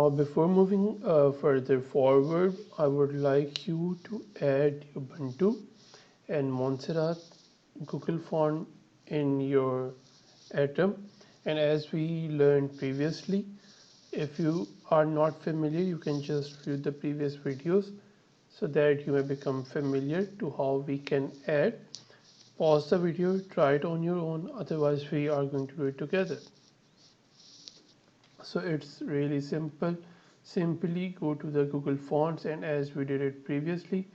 Now, before moving further forward, I would like you to add Ubuntu and Montserrat Google font in your Atom. And as we learned previously, if you are not familiar, you can just view the previous videos so that you may become familiar to how we can add. Pause the video, try it on your own, otherwise we are going to do it together. So it's really simple. Simply go to the Google Fonts, and as we did it previously,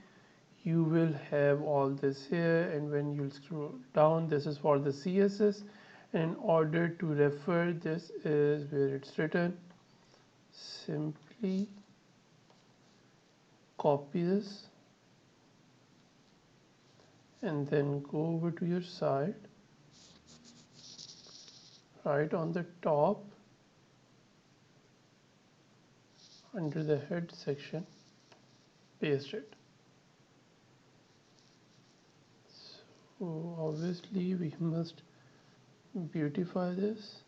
you will have all this here, and when you scroll down, this is for the CSS, and in order to refer, this is where it's written. Simply copy this and then go over to your site, right on the top under the head section, paste it. So obviously we must beautify this.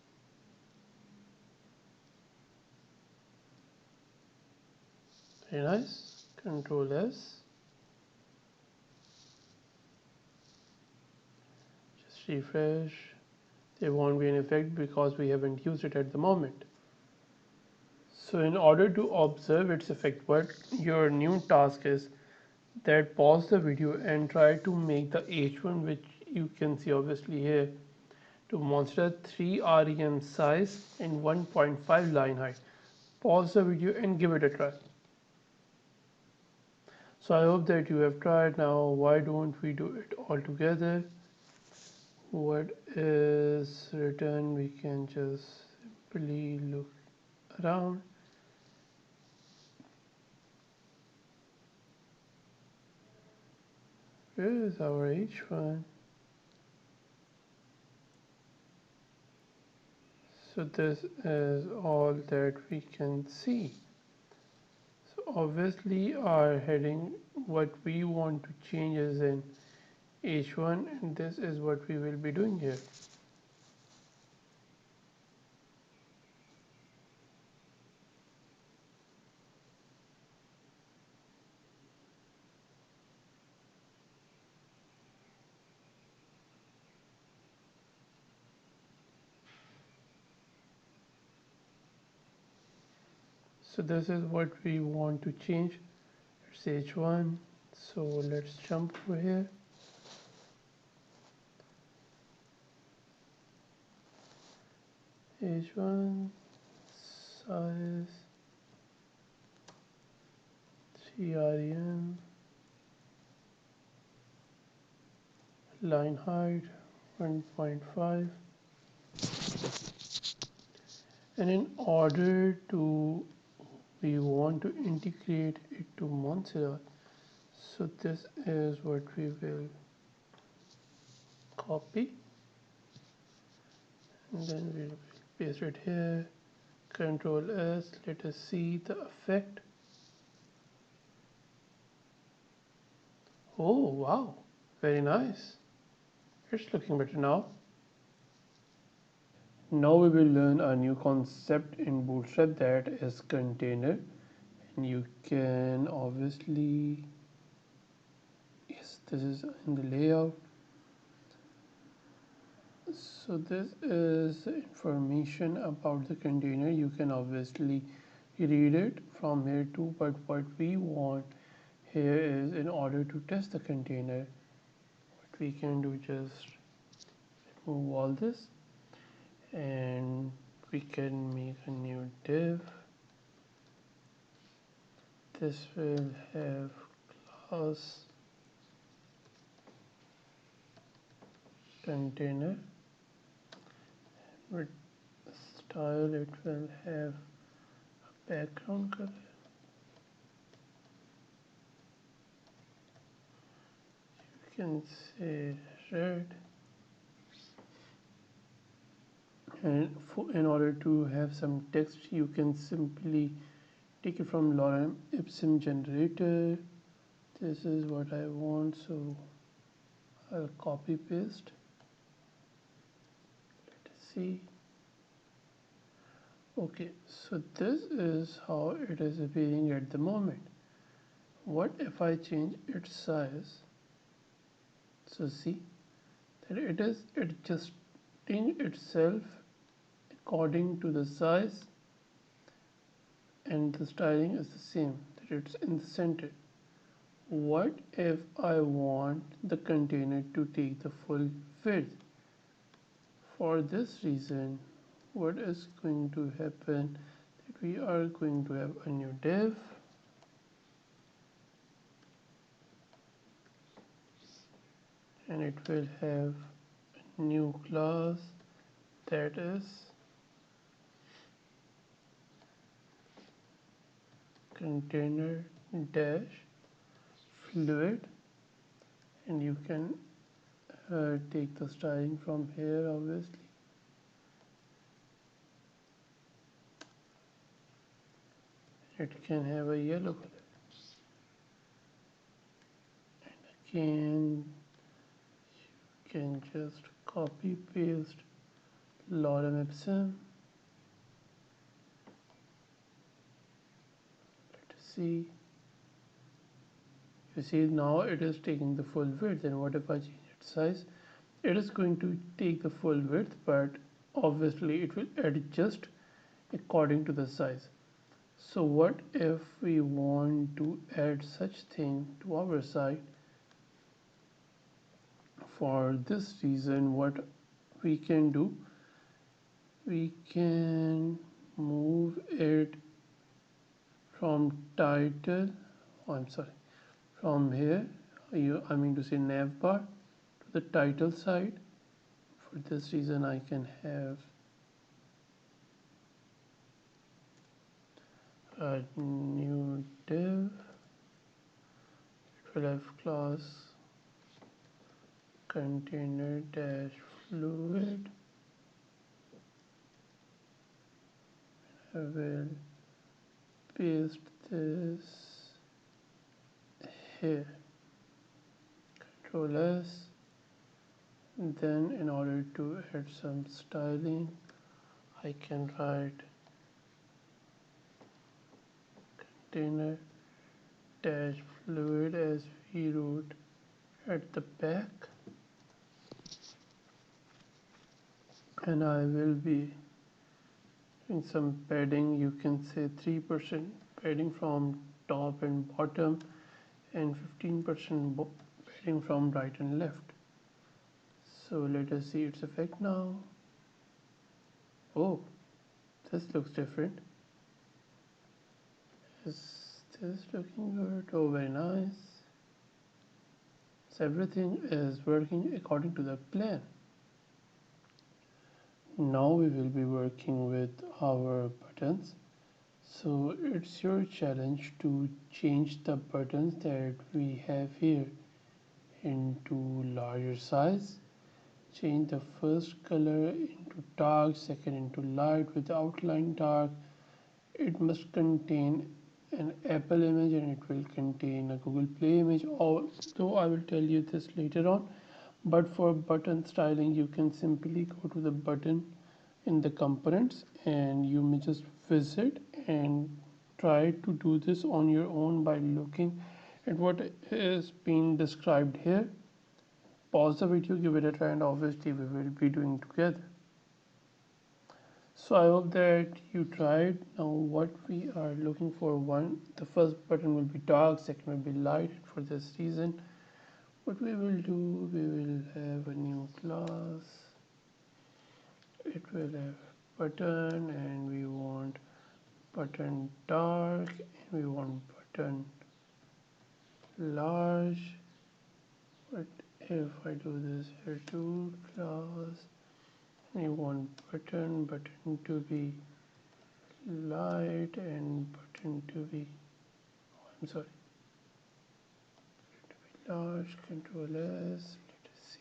Very nice. Control S. Just refresh. There won't be an effect because we haven't used it at the moment. So in order to observe its effect, what your new task is that pause the video and try to make the H1, which you can see obviously here, to monster 3 rem size and 1.5 line height. Pause the video and give it a try. So I hope that you have tried. Now why don't we do it all together? What is written, we can just simply look around. Where is our H1? So this is all that we can see. So obviously our heading, what we want to change is in H1, and this is what we will be doing here. So this is what we want to change. It's H1. So let's jump over here. H1 size 3 rem, line height 1.5. And in order to, we want to integrate it to Montserrat. So this is what we will copy, and then we'll paste it here. Control S, let us see the effect. Oh wow, very nice. It's looking better now. Now we will learn a new concept in Bootstrap, that is container. And you can obviously, yes, this is in the layout. So this is information about the container. You can obviously read it from here too, but what we want here is, in order to test the container, what we can do, just remove all this and we can make a new div. This will have class container. With style, it will have a background color. You can say red. And in order to have some text, you can simply take it from lorem ipsum generator. This is what I want, so I'll copy paste. Let's see. Okay, so this is how it is appearing at the moment. What if I change its size? So see that it is adjusting itself according to the size, and the styling is the same, that it's in the center. What if I want the container to take the full width? For this reason, what is going to happen, that we are going to have a new div, and it will have a new class that is container dash fluid, and you can take the styling from here. Obviously, it can have a yellow color. Again, you can just copy paste lorem ipsum. Let's see. You see now it is taking the full width, and what if I change its size? It is going to take the full width, but obviously it will adjust according to the size. So what if we want to add such thing to our site? For this reason, what we can do, we can move it from title, from here, I mean to say navbar, to the title side. For this reason, I can have a new div. It will have class container dash fluid. I will paste this here. Control S. Then in order to add some styling, I can write container dash fluid as we wrote at the back, and I will be doing some padding. You can say 3% padding from top and bottom, and 15% padding from right and left. So let us see its effect now. Oh, this looks different. Is this looking good? Oh, very nice. So everything is working according to the plan. Now we will be working with our buttons. So it's your challenge to change the buttons that we have here into larger size. Change the first color into dark, second into light with the outline dark. It must contain an Apple image, and it will contain a Google Play image, although I will tell you this later on. But for button styling, you can simply go to the button in the components, and you may just visit and try to do this on your own by looking at what is being described here. Pause the video, give it a try, and obviously we will be doing together. So I hope that you tried. Now what we are looking for, the first button will be dark, second will be light, and for this reason what we will do, we will have a new class. It will have button, and we want button dark, and we want button large. But if I do this here too, class, we want button to be light, and button to be, I'm sorry, to be large. Control S. Let us see.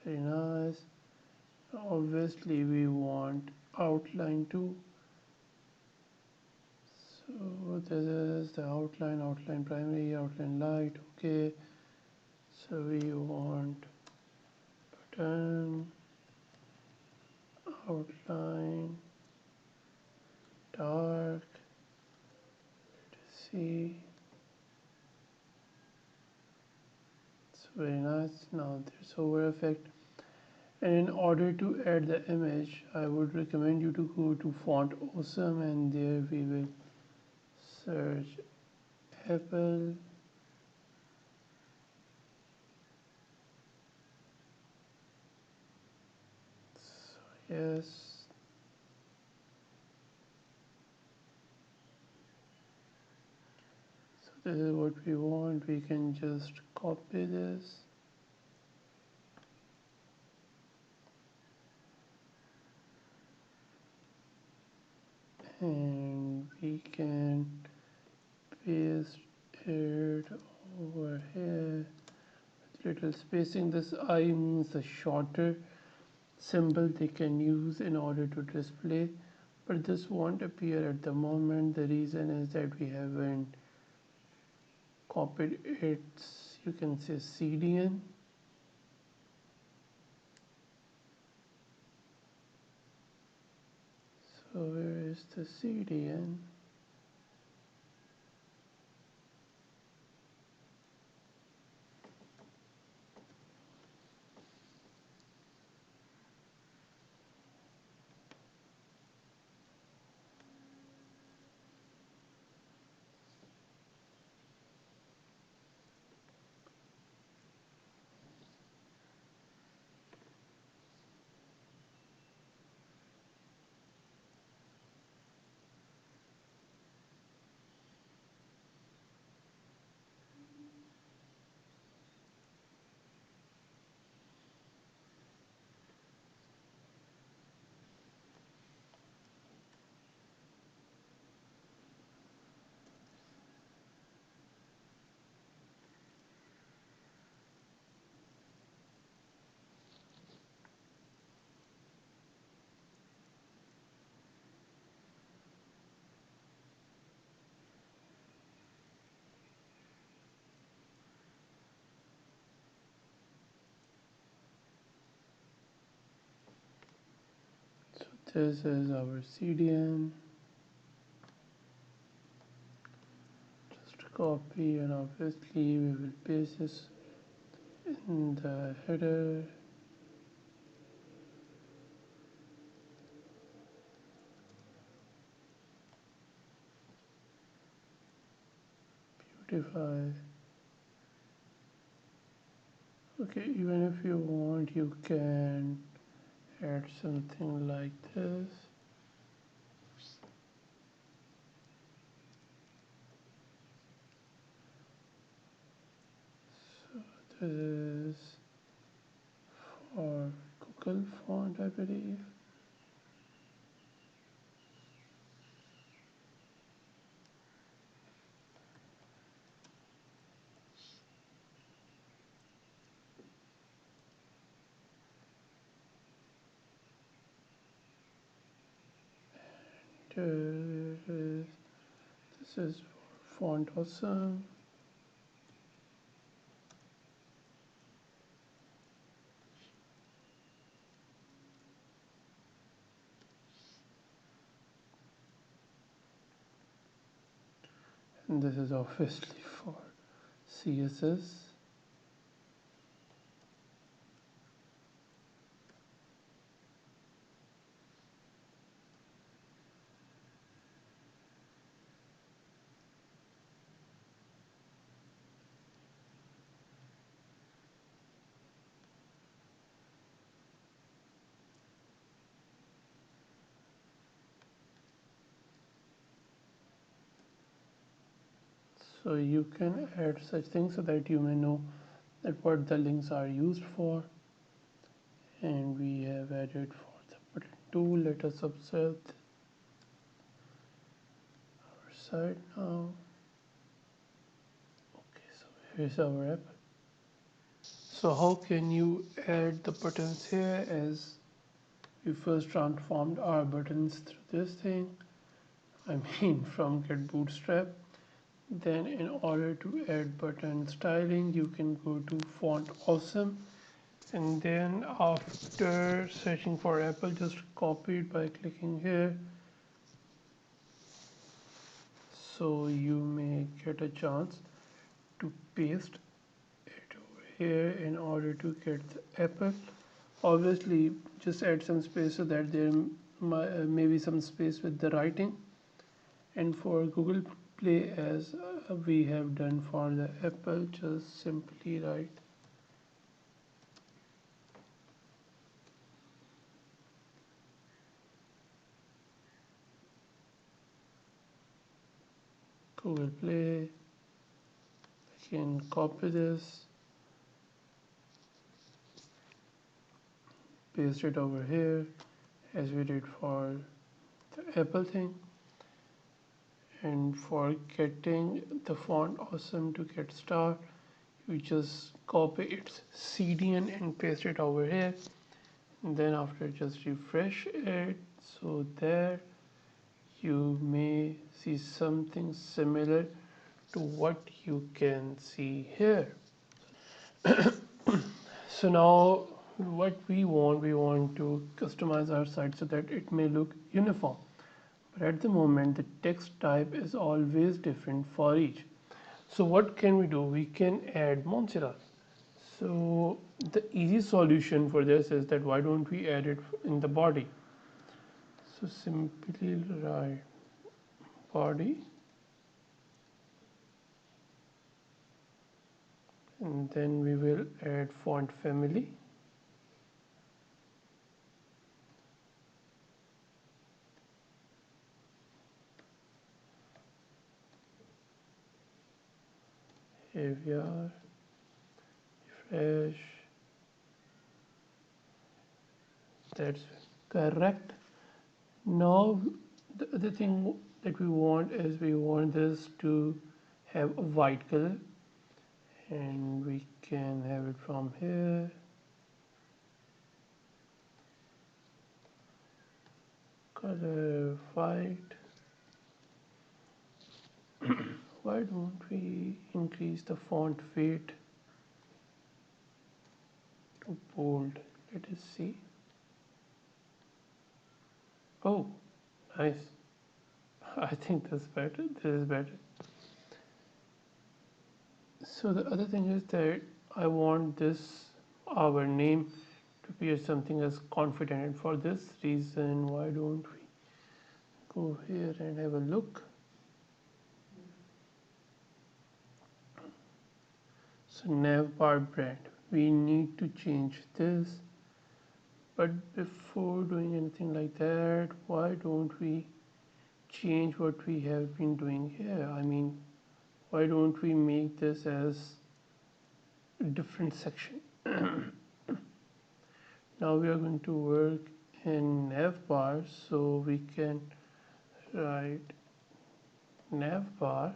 Very nice. Obviously we want outline too. So this is the outline primary, outline light. Okay. So we want button outline, dark, see, it's very nice. Now there's over effect. And in order to add the image, I would recommend you to go to Fontawesome, and there we will search Apple. So yes, so this is what we want. We can just copy this and we can paste it over here with little spacing. This I means the shorter symbol they can use in order to display, but this won't appear at the moment. The reason is that we haven't copied its, you can say, CDN. So where is the CDN? This is our CDN. Just copy, and obviously we will paste this in the header. Beautify. Okay, even if you want, you can add something like this. So this is for Google font, I believe. This is for Fontawesome. And this is obviously for CSS. So you can add such things so that you may know that what the links are used for. And we have added for the button tool. Let us observe our site now. Okay, so here's our app. So how can you add the buttons here? As we first transformed our buttons through this thing, I mean from get Bootstrap. Then in order to add button styling, you can go to Fontawesome and then after searching for apple, just copy it by clicking here, so you may get a chance to paste it over here in order to get the apple. Obviously just add some space so that there may be some space with the writing. And for Google Play, as we have done for the apple, just simply write Google Play. I can copy this, paste it over here as we did for the apple thing. And for getting the Fontawesome to get start, you just copy its CDN and paste it over here, and then after just refresh it, so there you may see something similar to what you can see here. So now what we want to customize our site so that it may look uniform. But at the moment, the text type is always different for each. So what can we do? We can add Montserrat. So the easy solution for this is that why don't we add it in the body? So simply write body, and then we will add font family. Here we are, refresh, that's correct. Now the other thing that we want is we want this to have a white color, and we can have it from here, color white. Why don't we increase the font weight to bold? Let us see. Oh, nice. I think that's better. This is better. So the other thing is that I want this, our name, to appear something as confident. And for this reason, why don't we go here and have a look? So navbar brand, we need to change this. But before doing anything like that, why don't we change what we have been doing here? I mean, why don't we make this as a different section? Now we are going to work in navbar, so we can write navbar,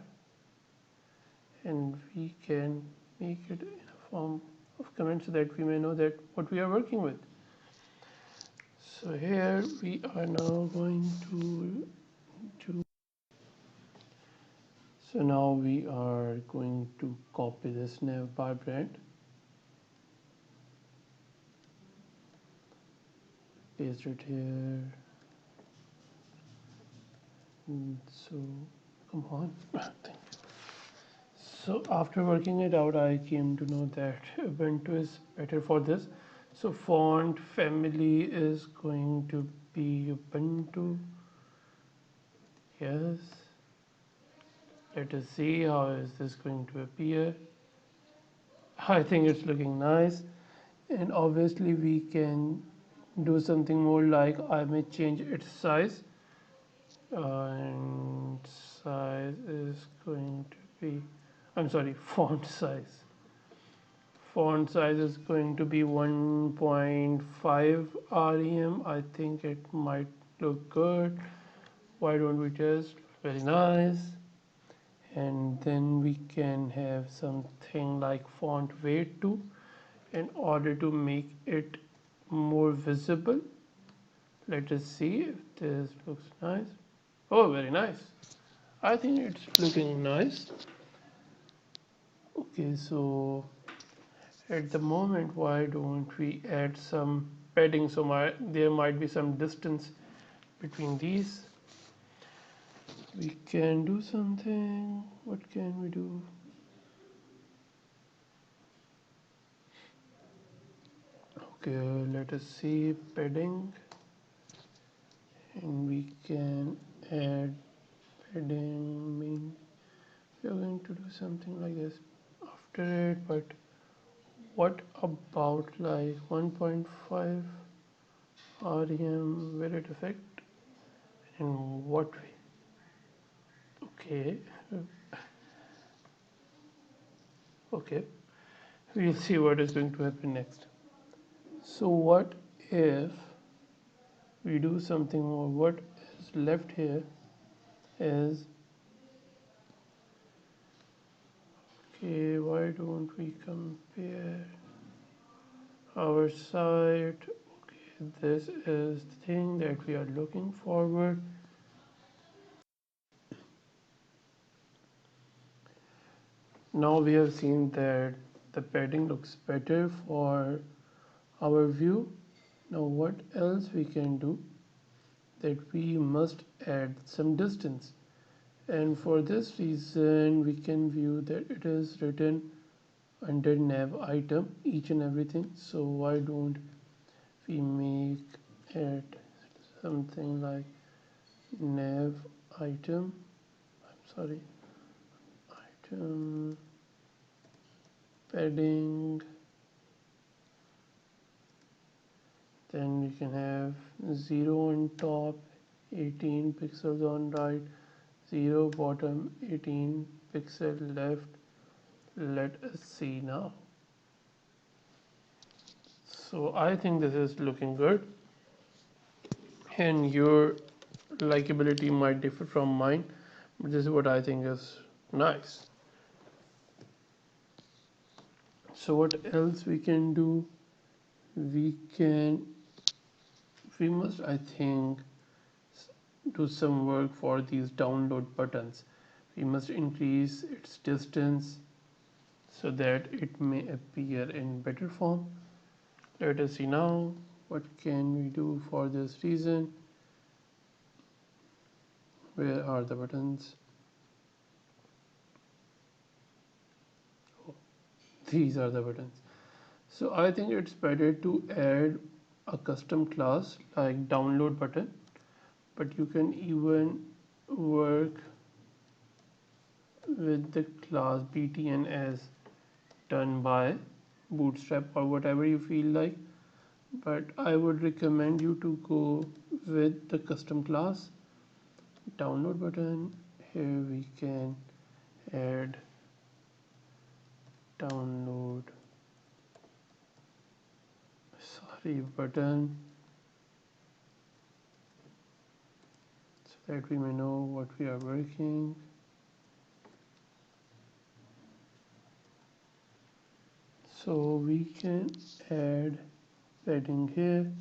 and we can make it in a form of comment so that we may know that what we are working with. So here we are now going to do. So now we are going to copy this navbar brand, paste it here. And so come on. So after working it out, I came to know that Ubuntu is better for this. So font family is going to be Ubuntu. Yes. Let us see how is this going to appear. I think it's looking nice. And obviously we can do something more, like I may change its size. And size is going to be, I'm sorry, font size. Font size is going to be 1.5 rem. I think it might look good. Why don't we just, very nice. And then we can have something like font weight too, in order to make it more visible. Let us see if this looks nice. Oh, very nice. I think it's looking nice. Okay, so at the moment, why don't we add some padding, so there might be some distance between these. We can do something. What can we do? Okay, let us see padding, and we can add padding. Mean we are going to do something like this after it, but what about like 1.5 rem? Will it affect? And what? Okay, okay. We'll see what is going to happen next. So what if we do something more? What is left here is, okay, why don't we compare our site? Okay, this is the thing that we are looking forward. Now we have seen that the padding looks better for our view. Now what else we can do? That we must add some distance, and for this reason we can view that it is written under nav item each and everything. So why don't we make it something like nav item, item padding, then we can have 0 on top, 18 pixels on right, 0 bottom, 18 pixel left. Let us see now. So I think this is looking good, and your likability might differ from mine, but this is what I think is nice. So what else we can do? We must, I think, do some work for these download buttons. We must increase its distance so that it may appear in better form. Let us see now what can we do for this reason. Where are the buttons? Oh, these are the buttons. So I think it's better to add a custom class like download button, but you can even work with the class btn as done by Bootstrap or whatever you feel like, but I would recommend you to go with the custom class download button. Here we can add download button so that we may know what we are working. So we can add padding here.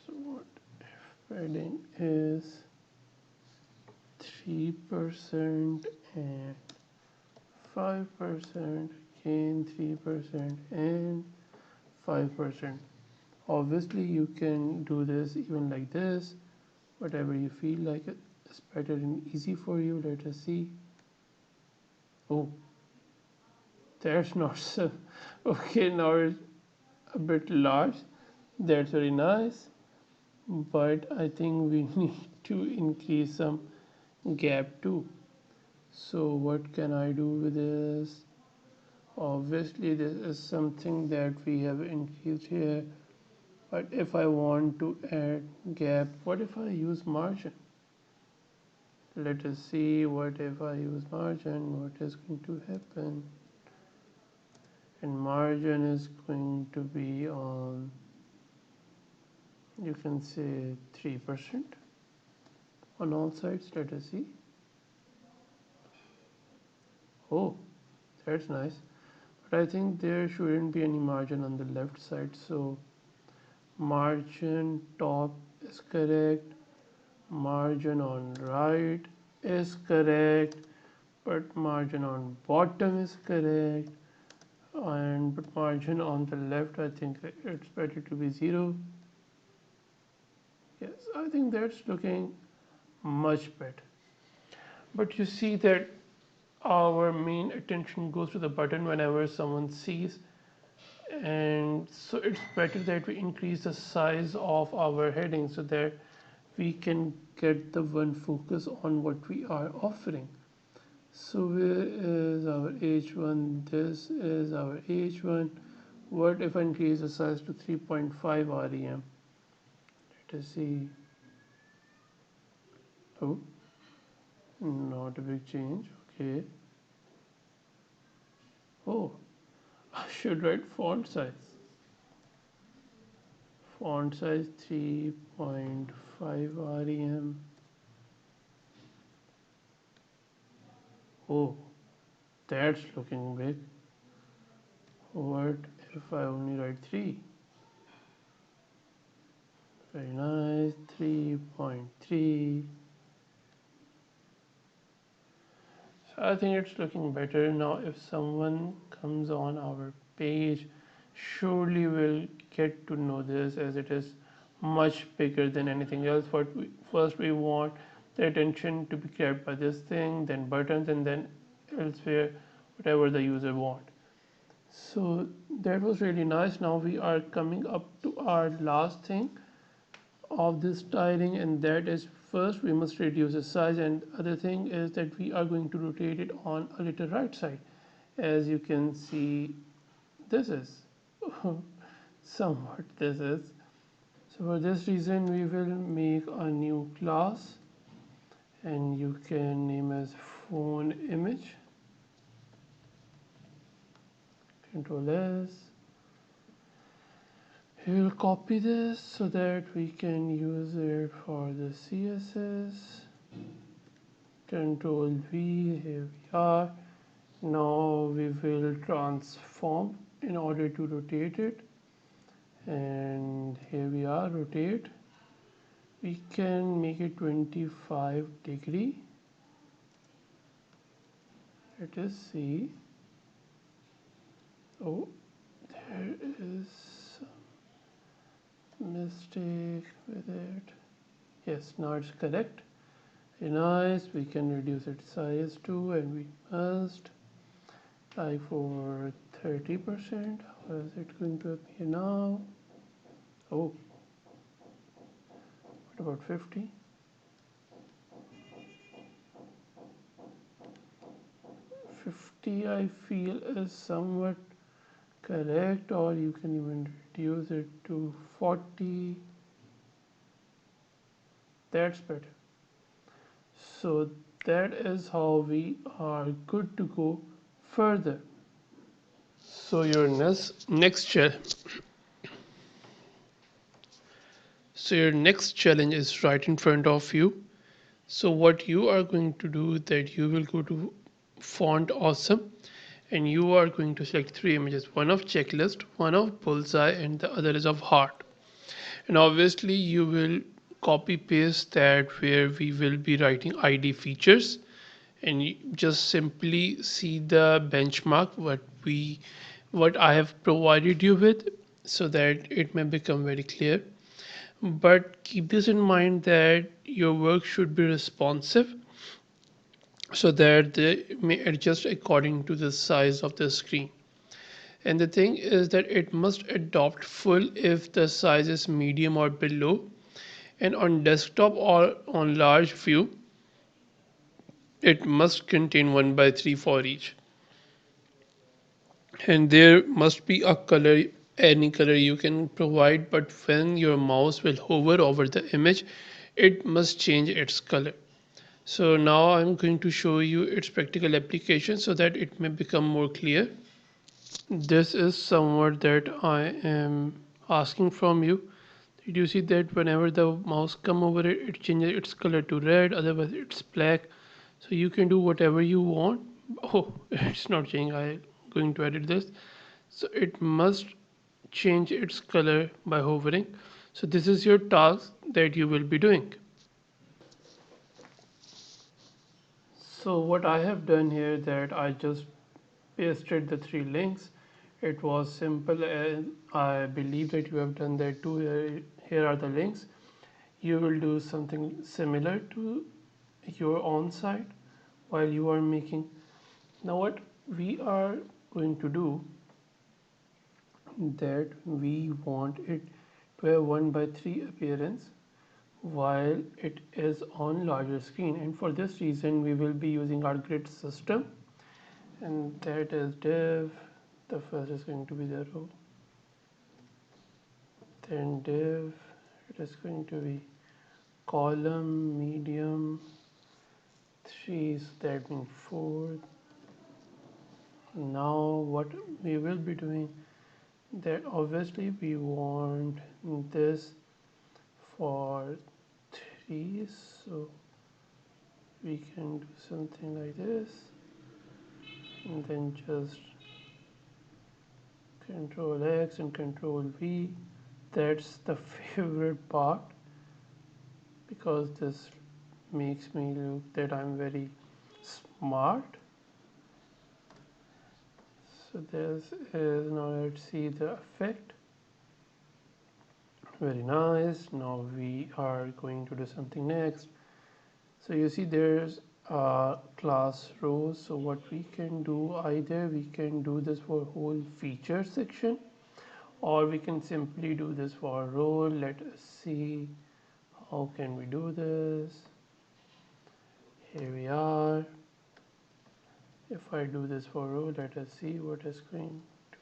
So what if padding is 3% and 5%, again 3% and 5%. Obviously you can do this even like this, whatever you feel like it is better and easy for you. Let us see. Oh, that's not so. Okay, now it's a bit large. That's very nice, but I think we need to increase some gap too. So what can I do with this? Obviously this is something that we have increased here, but if I want to add gap, what if I use margin? Let us see what if I use margin, what is going to happen. And margin is going to be on, you can say 3% on all sides. Let us see. Oh, that's nice, but I think there shouldn't be any margin on the left side. So margin top is correct, margin on right is correct, but margin on bottom is correct. and but margin on the left, I think it's better to be 0. Yes, I think that's looking much better. But you see that our main attention goes to the button whenever someone sees, and so it's better that we increase the size of our heading so that we can get the one focus on what we are offering. So where is our h1? This is our h1. What if I increase the size to 3.5 rem? Let us see. Oh, not a big change. Okay. Oh, I should write font size. Font size 3.5 rem. Oh, that's looking big. What if I only write 3? Very nice. 3.3. So I think it's looking better now. If someone comes on our page, surely will get to know this, as it is much bigger than anything else. First we want the attention to be grabbed by this thing, then buttons, and then elsewhere whatever the user want. So that was really nice. Now we are coming up to our last thing of this styling, and that is, first we must reduce the size, and other thing is that we are going to rotate it on a little right side. As you can see, this is somewhat this is. So for this reason we will make a new class, and you can name as phone image. Control S. We will copy this so that we can use it for the CSS. Control V, here we are. Now we will transform in order to rotate it, and here we are, rotate. We can make it 25 degree. Let us see. Oh, there is some mistake with it. Yes, now it's correct. Very nice. We can reduce its size too, and we must, like, for 30%. How is it going to appear now? Oh, what about 50? 50 I feel is somewhat correct, or you can even reduce it to 40. That's better. So that is how we are good to go further. So your next challenge is right in front of you. So what you are going to do, that you will go to Fontawesome, and you are going to select 3 images, one of checklist, one of bullseye, and the other is of heart. And obviously you will copy paste that where we will be writing ID features, and you just simply see the benchmark what I have provided you with, so that it may become very clear. But keep this in mind that your work should be responsive, so that they may adjust according to the size of the screen. And the thing is that it must adopt full if the size is medium or below, and on desktop or on large view it must contain 1/3 for each. And there must be a color, any color you can provide, but when your mouse will hover over the image, it must change its color. So now I'm going to show you its practical application so that it may become more clear. This is somewhat that I am asking from you. Did you see that whenever the mouse come over it, it changes its color to red, otherwise it's black. So you can do whatever you want. Oh, it's not changing. I'm going to edit this. So it must change its color by hovering. So this is your task that you will be doing. So what I have done here, that I just pasted the 3 links It was simple, and I believe that you have done that too. Here are the links. You will do something similar to your own site while you are making. Now what we are going to do, that we want it to have 1:3 appearance while it is on larger screen, and for this reason we will be using our grid system, and that is div. The first is going to be the row, then div, it is going to be column, medium, 3, so that means 4. Now what we will be doing, that obviously we want this for 3, so we can do something like this, and then just Control X and Control V. That's the favorite part, because this makes me look that I'm very smart. So this is, now let's see the effect. Very nice. Now we are going to do something next. So you see there's class rows. So what we can do, either we can do this for whole feature section, or we can simply do this for row. Let us see how can we do this. Here we are. If I do this for row, let us see what is going to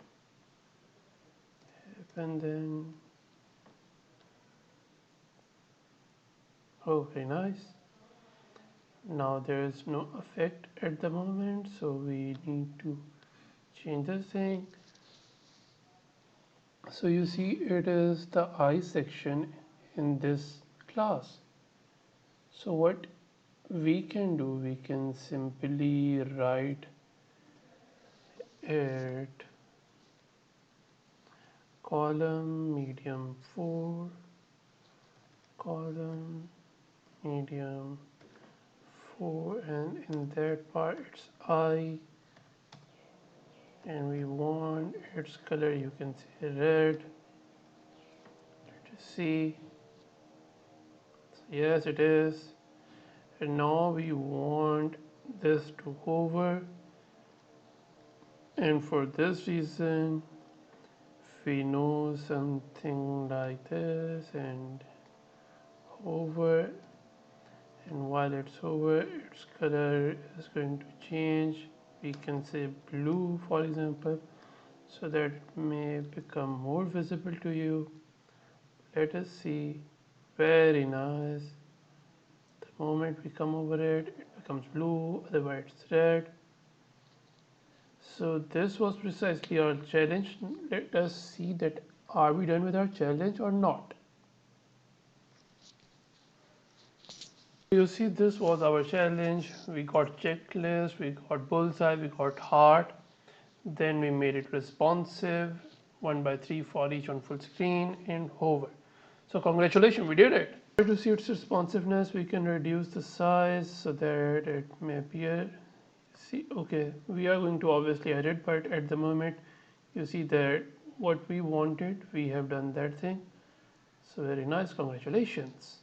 happen then. Oh, very nice. Now there is no effect at the moment, so we need to change the thing. So you see it is the I section in this class. So what we can do, we can simply write it column medium 4, column medium 4, and in that part it's I, and we want its color, you can say red. Let's see. Yes, it is. And now we want this to hover, and for this reason we know something like this, and hover, and while it's over, its color is going to change. We can say blue, for example, so that it may become more visible to you. Let us see. Very nice. The moment we come over it, it becomes blue, otherwise it's red. So this was precisely our challenge. Let us see that are we done with our challenge or not. You see, this was our challenge. We got checklist, we got bullseye, we got heart. Then we made it responsive, 1:3 for each on full screen, and hover. So congratulations, we did it. To see its responsiveness, we can reduce the size so that it may appear. See, okay, we are going to obviously edit, but at the moment, you see that what we wanted, we have done that thing. So very nice, congratulations.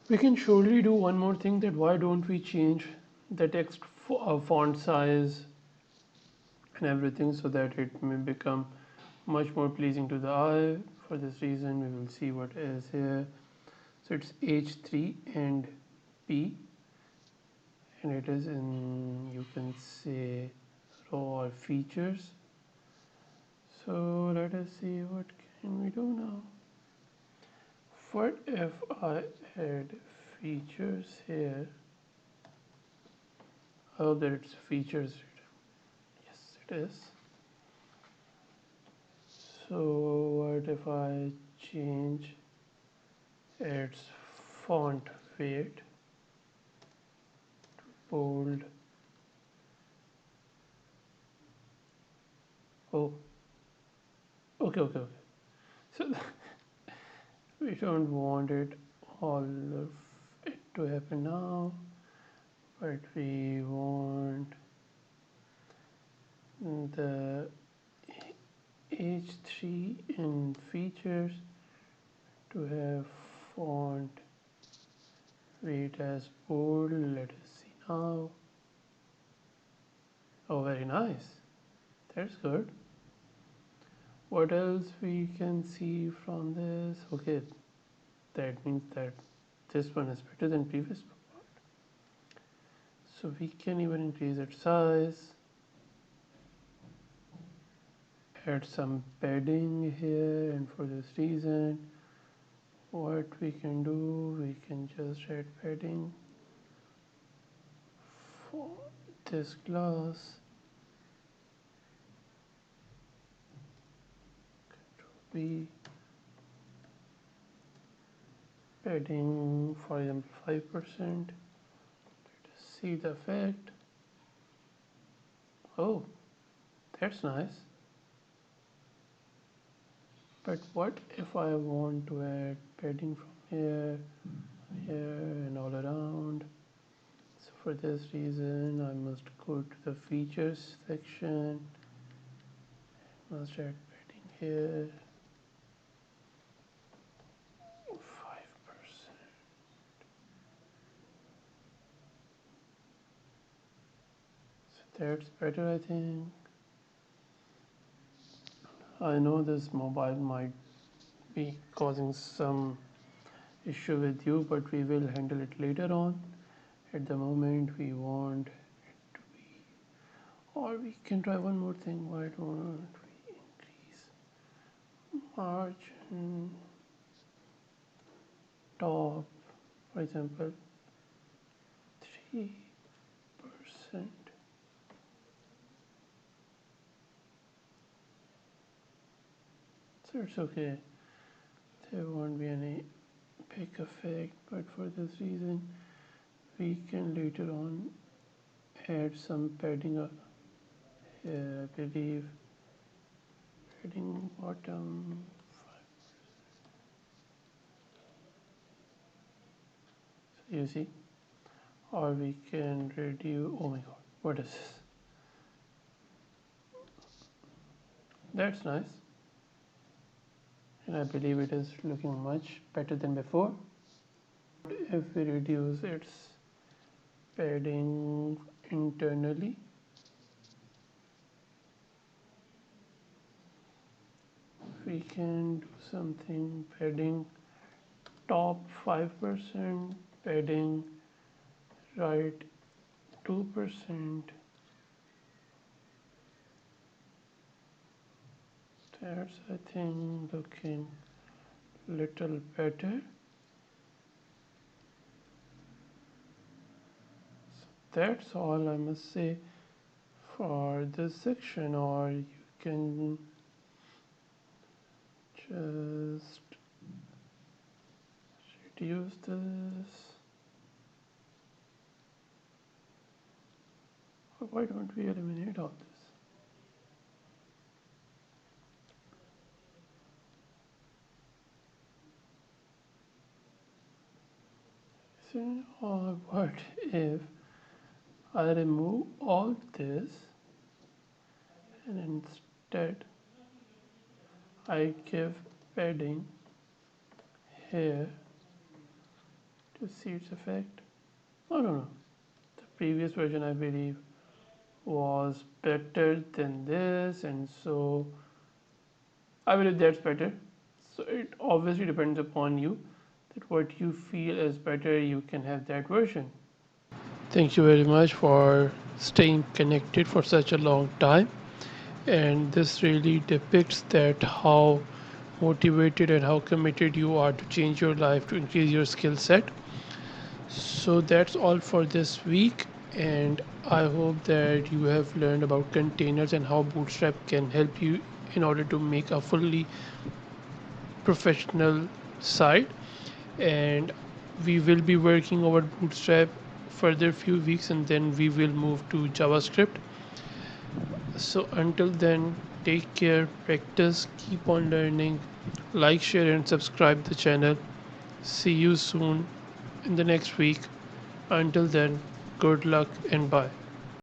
We can surely do one more thing, that why don't we change the text font size and everything so that it may become much more pleasing to the eye. For this reason, we will see what is here. So it's H3 and P, and it is in, you can say, raw or features. So let us see what can we do now. What if I add features here? I hope that it's features. Yes, it is. So what if I change its font weight to bold? Oh, okay. So we don't want it all of it to happen now, but we want the H3 in features to have font weight as bold. Let us see now. Oh, very nice. That's good. What else we can see from this? Okay, that means that this one is better than previous one. So we can even increase its size, add some padding here, and for this reason what we can do, we can just add padding for this class. B padding, for example, 5%. Let us see the effect. Oh, that's nice. But what if I want to add padding from here, and all around? So for this reason, I must go to the features section. Must add padding here. 5%. So that's better, I think. I know this mobile might be causing some issue with you, but we will handle it later on. At the moment, we want it to be, or we can try one more thing. Why don't we increase margin top, for example, 3%. So it's okay. There won't be any big effect, but for this reason, we can later on add some padding up here. I believe padding bottom 5%. So you see, or we can reduce. Oh my god, what is this? That's nice, and I believe it is looking much better than before. If we reduce its padding internally, we can do something. Padding top 5%, padding right 2%. That's, I think, looking little better. So that's all I must say for this section, or you can just reduce this. Or why don't we eliminate all this? So, or what if I remove all this and instead I give padding here to see its effect? No. The previous version, I believe, was better than this, and so I believe that's better. So it obviously depends upon you, that what you feel is better, you can have that version. Thank you very much for staying connected for such a long time, and this really depicts that how motivated and how committed you are to change your life, to increase your skill set. So that's all for this week, and I hope that you have learned about containers and how Bootstrap can help you in order to make a fully professional site. And we will be working over Bootstrap further few weeks, and then we will move to JavaScript. So until then, take care, practice, keep on learning, like, share and subscribe the channel. See you soon in the next week. Until then, Good luck and bye.